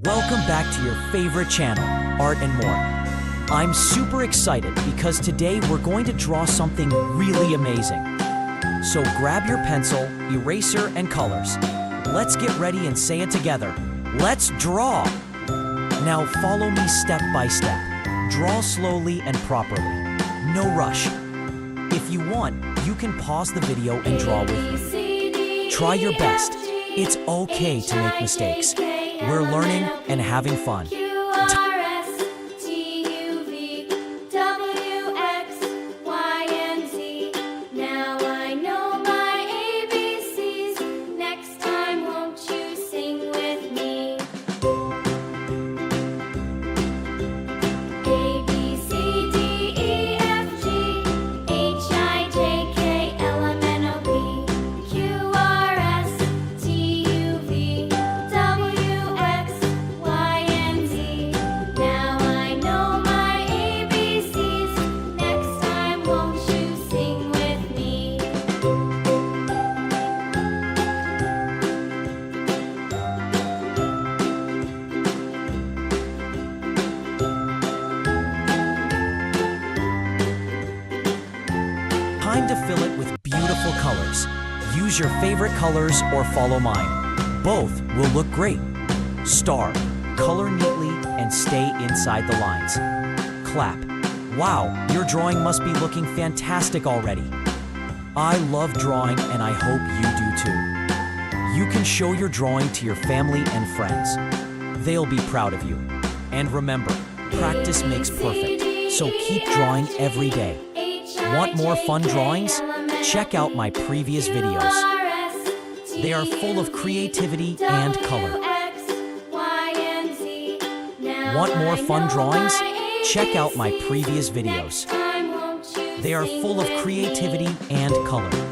Welcome back to your favorite channel, Art and More. I'm super excited because today we're going to draw something really amazing. So grab your pencil, eraser, and colors. Let's get ready and say it together. Let's draw! Now follow me step by step. Draw slowly and properly. No rush. If you want, you can pause the video and draw with me. Try your best. It's okay to make mistakes. We're learning and having fun. Time to fill it with beautiful colors. Use your favorite colors or follow mine. Both will look great. Star, color neatly and stay inside the lines. Clap. Wow, your drawing must be looking fantastic already. I love drawing and I hope you do too. You can show your drawing to your family and friends. They'll be proud of you. And remember, practice makes perfect, so keep drawing every day. Want more fun drawings? Check out my previous videos. They are full of creativity and color. Want more fun drawings? Check out my previous videos. They are full of creativity and color.